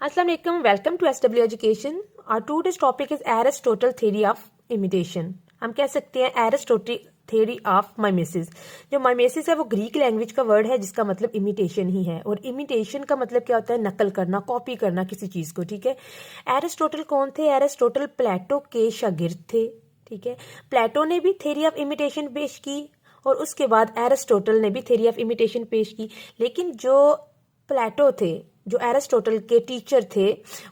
अस्सलाम वालेकुम, welcome to SW education. Our today's topic is Aristotle theory of imitation. हम कह सकते हैं एरिस्टोटल थ्योरी ऑफ माइमेसिस। जो माइमेसिस है वो ग्रीक लैंग्वेज का वर्ड है जिसका मतलब इमिटेशन ही है, और इमिटेशन का मतलब क्या होता है? नकल करना, कॉपी करना किसी चीज को। ठीक है, एरिस्टोटल कौन थे? एरिस्टोटल प्लेटो के शागिर्द थे। ठीक है, प्लेटो ने भी थ्योरी ऑफ इमिटेशन पेश की और उसके बाद एरिस्टोटल ने भी थ्योरी ऑफ इमिटेशन पेश की। लेकिन जो प्लेटो थे, जो एरिस्टोटल के टीचर थे,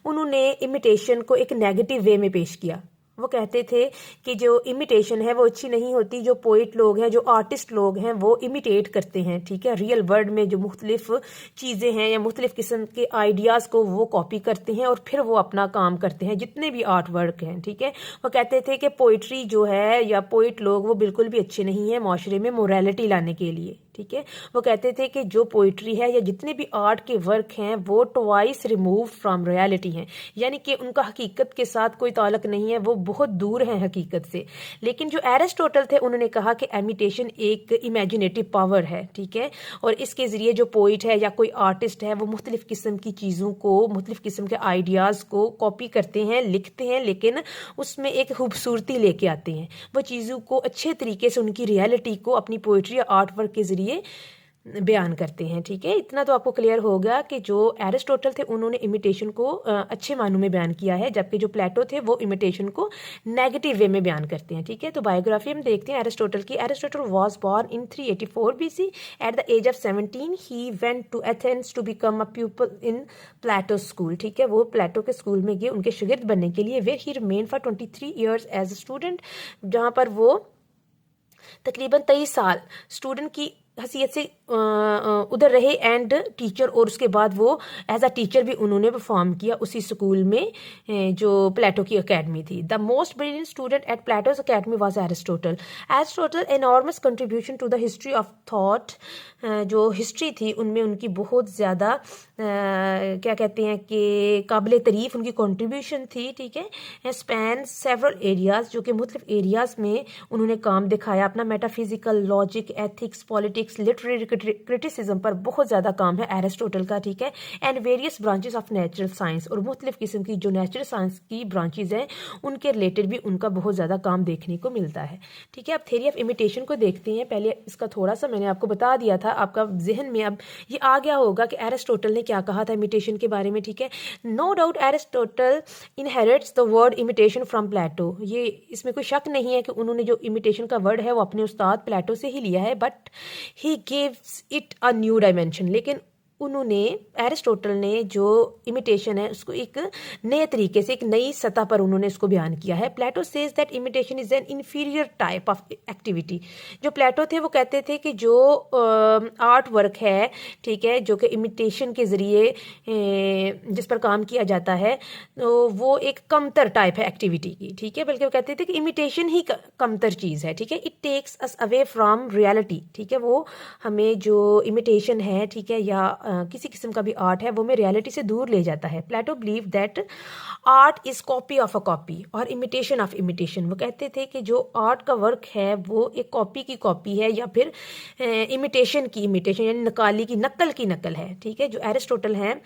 उन्होंने इमिटेशन को एक नेगेटिव वे में पेश किया। वो कहते थे कि जो इमिटेशन है वो अच्छी नहीं होती। जो पोइट लोग हैं, जो आर्टिस्ट लोग हैं, वो इमिटेट करते हैं। ठीक है, रियल वर्ल्ड में जो मुख्तलिफ चीज़ें हैं या मुख्तलिफ किस्म के आइडियाज़ को वो कॉपी करते हैं और फिर वो अपना काम करते हैं, जितने भी आर्ट वर्क हैं। ठीक है, वो कहते थे कि पोइट्री जो है या पोइट लोग वो बिल्कुल भी अच्छे नहीं है माशरे में मोरालिटी लाने के लिए। ठीक है, वो कहते थे कि जो पोइट्री है या जितने भी आर्ट के वर्क हैं वो ट्वाइस रिमूव फ्रॉम रियलिटी हैं, यानी कि उनका हकीकत के साथ कोई ताल्लुक नहीं है, वो बहुत दूर है हकीकत से। लेकिन जो एरिस्टोटल थे उन्होंने कहा कि इमिटेशन एक इमेजिनेटिव पावर है। ठीक है, और इसके ज़रिए जो पोइट है या कोई आर्टिस्ट है वो मुख्तलिफ किस्म की चीज़ों को, मुख्तलिफ किस्म के आइडियाज़ को कॉपी करते हैं, लिखते हैं, लेकिन उसमें एक खूबसूरती लेके आते हैं। वो चीज़ों को अच्छे तरीके से, उनकी रियलिटी को अपनी पोइट्री या आर्ट वर्क के ज़रिए बयान करते हैं। ठीक है, इतना तो आपको क्लियर हो गया कि जो एरिस्टोटल थे उन्होंने इमिटेशन को अच्छे मानों में बयान किया है, जबकि जो प्लेटो थे वो इमिटेशन को नेगेटिव वे में बयान करते हैं। ठीक है, तो बायोग्राफी हम देखते हैं एरिस्टोटल की। Aristotle was born in 384 BC। At the age of 17 he went to Athens to become a pupil in Plato school. ठीक है, वो प्लेटो के स्कूल में गए उनके शागिर्द बनने के लिए। Where he remain for 23 years as a student, जहाँ पर वो तकरीबन 23 साल स्टूडेंट की हैसियत से उधर रहे एंड टीचर, और उसके बाद वो एज अ टीचर भी उन्होंने परफॉर्म किया उसी स्कूल में जो प्लेटो की अकेडमी थी। The most brilliant student at Plato's academy was Aristotle. Aristotle enormous contribution to the history of thought. जो हिस्ट्री थी उनमें उनकी बहुत ज़्यादा क्या कहते हैं कि काबिल तारीफ उनकी कंट्रीब्यूशन थी। ठीक है, स्पैन सेवरल एरियाज, जो कि मुख्तलिफ एरियाज में उन्होंने काम दिखाया अपना। Metaphysical, logic, ethics, politics, literary criticism पर बहुत ज़्यादा काम है एरिस्टोटल का। ठीक है, and various branches of natural science, और मुख्तलिफ किस्म की जो नेचुरल साइंस की ब्रांचेज हैं उनके रिलेटेड भी उनका बहुत ज़्यादा काम देखने को मिलता है। ठीक है, अब थ्योरी ऑफ इमिटेशन को देखते हैं। पहले इसका थोड़ा सा मैंने आपको बता दिया था, आपका जहन में अब ये आ गया होगा कि एरिस्टोटल ने क्या कहा था इमिटेशन के बारे में। ठीक है, no doubt Aristotle inherits the word imitation from Plato. ये इसमें कोई शक नहीं है कि उन्होंने जो इमिटेशन का वर्ड है वो अपने उस्ताद प्लेटो से ही लिया है, but he gives it a new dimension. लेकिन उन्होंने, एरिस्टोटल ने जो इमिटेशन है उसको एक नए तरीके से, एक नई सतह पर उन्होंने इसको बयान किया है। Plato says that imitation is an inferior type of activity. जो प्लेटो थे वो कहते थे कि जो आर्ट वर्क है, ठीक है, जो कि इमिटेशन के ज़रिए जिस पर काम किया जाता है, तो वो एक कमतर टाइप है एक्टिविटी की। ठीक है, बल्कि वो कहते थे कि इमिटेशन ही कमतर चीज़ है। ठीक है, it takes us away from reality. ठीक है, वो हमें जो इमिटेशन है, ठीक है, या किसी किस्म का भी आर्ट है, वो हमें रियलिटी से दूर ले जाता है। Plato believe that art is copy of a copy और इमिटेशन ऑफ इमिटेशन। वो कहते थे कि जो आर्ट का वर्क है वो एक कॉपी की कॉपी है या फिर इमिटेशन की इमिटेशन, यानी नकाली की नकल की नकल है। ठीक है, जो एरिस्टोटल हैं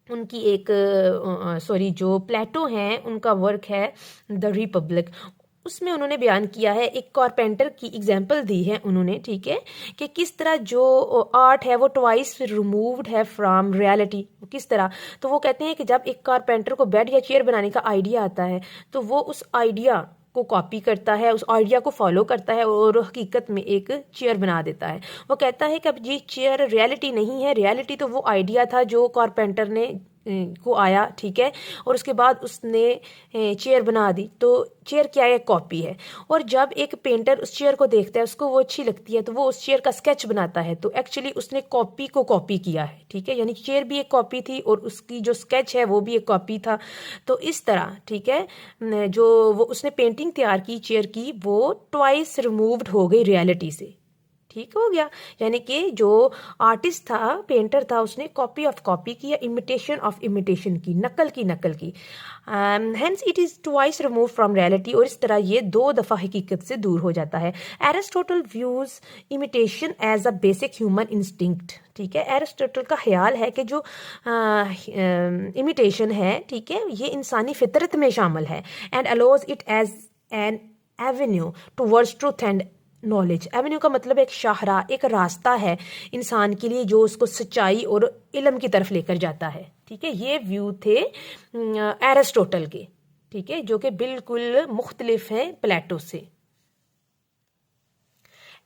उनकी एक जो प्लेटो हैं उनका वर्क है द रिपब्लिक, उसमें उन्होंने बयान किया है, एक कारपेंटर की एग्जांपल दी है उन्होंने। ठीक है, कि किस तरह जो आर्ट है वो ट्वाइस रिमूव्ड है फ्रॉम रियलिटी। किस तरह? तो वो कहते हैं कि जब एक कारपेंटर को बेड या चेयर बनाने का आइडिया आता है तो वो उस आइडिया को कॉपी करता है, उस आइडिया को फॉलो करता है और हकीकत में एक चेयर बना देता है। वो कहता है कि अब ये चेयर रियलिटी नहीं है, रियलिटी तो वो आइडिया था जो कारपेंटर ने को आया। ठीक है, और उसके बाद उसने चेयर बना दी, तो चेयर क्या है? कॉपी है। और जब एक पेंटर उस चेयर को देखता है, उसको वो अच्छी लगती है, तो वो उस चेयर का स्केच बनाता है, तो एक्चुअली उसने कॉपी को कॉपी किया है। ठीक है, यानी चेयर भी एक कॉपी थी और उसकी जो स्केच है वो भी एक कॉपी था। तो इस तरह, ठीक है, जो वो उसने पेंटिंग तैयार की चेयर की, वो ट्वाइस रिमूव्ड हो गई रियलिटी से। ठीक हो गया, यानी कि जो आर्टिस्ट था, पेंटर था, उसने कॉपी ऑफ कॉपी की या इमिटेशन ऑफ इमिटेशन की, नकल की। Hence it is twice remove from reality, और इस तरह ये 2 दफ़ा हकीकत से दूर हो जाता है। Aristotle views imitation as a basic human instinct, ठीक है। एरिस्टोटल का ख्याल है कि जो इमिटेशन है, ठीक है, ये इंसानी फितरत में शामिल है, and allows it as an avenue towards truth and knowledge. Avenue का मतलब एक शाहरा, एक रास्ता है इंसान के लिए जो उसको सच्चाई और इल्म की तरफ लेकर जाता है, ठीक है। ये व्यू थे एरिस्टोटल के, ठीक है, जो कि बिल्कुल मुख्तलिफ हैं प्लेटो से।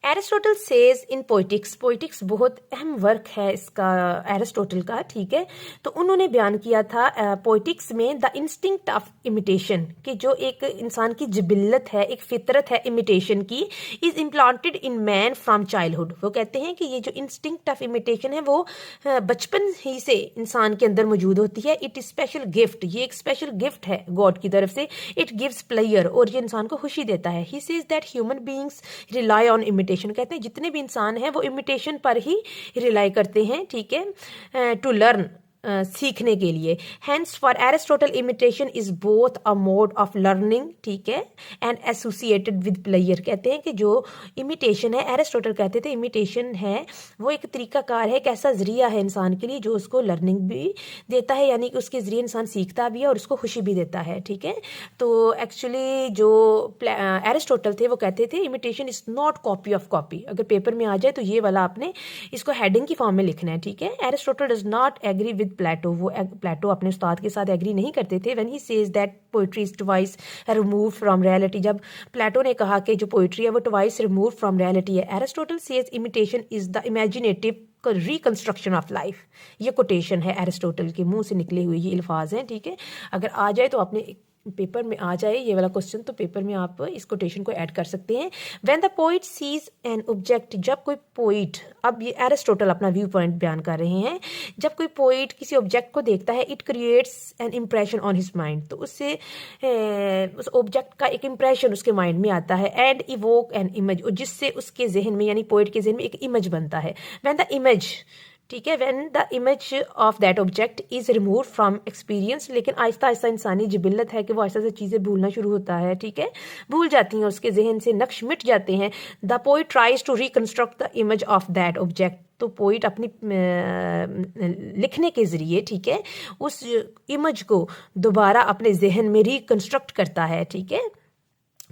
एरिस्टोटल सेज इन पोइटिक्स बहुत अहम वर्क है इसका, एरिस्टोटल का, ठीक है। तो उन्होंने बयान किया था पोइटिक्स में द इंस्टिंक्ट ऑफ इमिटेशन, कि जो एक इंसान की जिबिल्लत है, एक फितरत है इमिटेशन की, is implanted in man from childhood. वो कहते हैं कि ये जो इंस्टिंक्ट ऑफ इमिटेशन है वो बचपन ही से इंसान के अंदर मौजूद होती है। इट इज स्पेशल गिफ्ट, ये एक स्पेशल गिफ्ट है गॉड की तरफ से। इट गिव्स प्लेयर, और ये इंसान को खुशी देता है। He says that human beings rely on imitation, कहते हैं जितने भी इंसान हैं वो इमिटेशन पर ही रिलाई करते हैं, ठीक है, टू लर्न, सीखने के लिए। Hence for Aristotle imitation is both a mode of learning, ठीक है, एंड एसोसिएटेड विद प्लेयर। कहते हैं कि जो इमिटेशन है, एरिस्टोटल कहते थे इमिटेशन है वो एक तरीकाकार है, एक ऐसा जरिया है इंसान के लिए जो उसको लर्निंग भी देता है, यानी कि उसके जरिए इंसान सीखता भी है और उसको खुशी भी देता है, ठीक है। तो एक्चुअली जो एरिस्टोटल थे वो कहते थे imitation is not copy of copy. अगर पेपर में आ जाए तो ये वाला आपने इसको हेडिंग की फॉर्म में लिखना है, ठीक है। Aristotle does not agree with Plato, वो प्लेटो अपने उस्ताद के साथ एग्री नहीं करते थे। When he says that poetry is twice remove from reality, जब प्लेटो ने कहा कि जो पोइट्री है वो ट्वाइस रिमूव फ्रॉम रियलिटी है। Aristotle says imitation is the imaginative reconstruction of life. ये कोटेशन है एरिस्टोटल के मुंह से निकले हुए ये अल्फाज हैं, ठीक है। अगर आ जाए तो आपने पेपर में आ जाए ये वाला क्वेश्चन, तो पेपर में आप इस कोटेशन को ऐड कर सकते हैं। When the poet sees an object, जब कोई पोइट, अब ये एरिस्टोटल अपना व्यू पॉइंट बयान कर रहे हैं, जब कोई पोइट किसी ऑब्जेक्ट को देखता है, it creates an impression on his mind, तो उससे उस ऑब्जेक्ट का एक इम्प्रेशन उसके माइंड में आता है, एंड इवोक एन इमेज, और जिससे उसके जहन में, यानी पोइट के जहन में एक इमेज बनता है। व्हेन द इमेज, ठीक है, when the image of that object is remove from experience, लेकिन आहिस्ता आहिस्ता इंसानी जिबिल्लत है कि वो आहिस्ता से चीज़ें भूलना शुरू होता है, ठीक है, भूल जाती हैं, उसके जहन से नक्श मिट जाते हैं। The poet tries to reconstruct the image of that object, तो पोइट अपनी लिखने के ज़रिए, ठीक है, उस इमेज को दोबारा अपने जहन में रिकंस्ट्रक्ट करता है, ठीक है,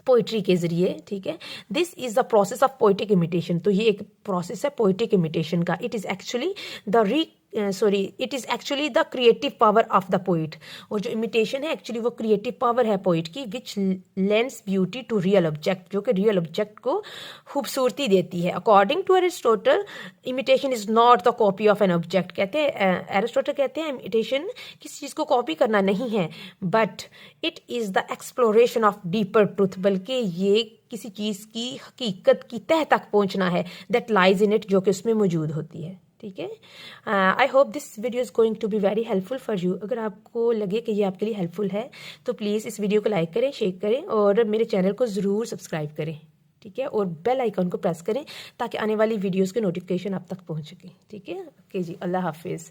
पोइट्री के जरिए, ठीक है। This is the process of poetic imitation, तो ये एक प्रोसेस है पोइटिक इमिटेशन का। It is actually it is actually the creative power of the poet, और जो इमिटेशन है एक्चुअली वो क्रिएटिव पावर है पोइट की, which lends beauty to real object, जो कि रियल ऑब्जेक्ट को खूबसूरती देती है। According to Aristotle, imitation is not the copy of an object, कहते हैं एरिस्टोटल कहते हैं इमिटेशन किसी चीज़ को कॉपी करना नहीं है, but it is the exploration of deeper truth, बल्कि ये किसी चीज़ की हकीकत की तह तक पहुंचना है, दैट लाइज इन इट, जो कि उसमें मौजूद होती है, ठीक है। I hope this video is going to be very helpful for you. अगर आपको लगे कि ये आपके लिए हेल्पफुल है तो प्लीज़ इस वीडियो को लाइक करें, शेयर करें, और मेरे चैनल को ज़रूर सब्सक्राइब करें, ठीक है, और बेल आइकन को प्रेस करें ताकि आने वाली वीडियोज़ के नोटिफिकेशन आप तक पहुँच सकें, ठीक है। ओके जी, अल्लाह हाफिज़।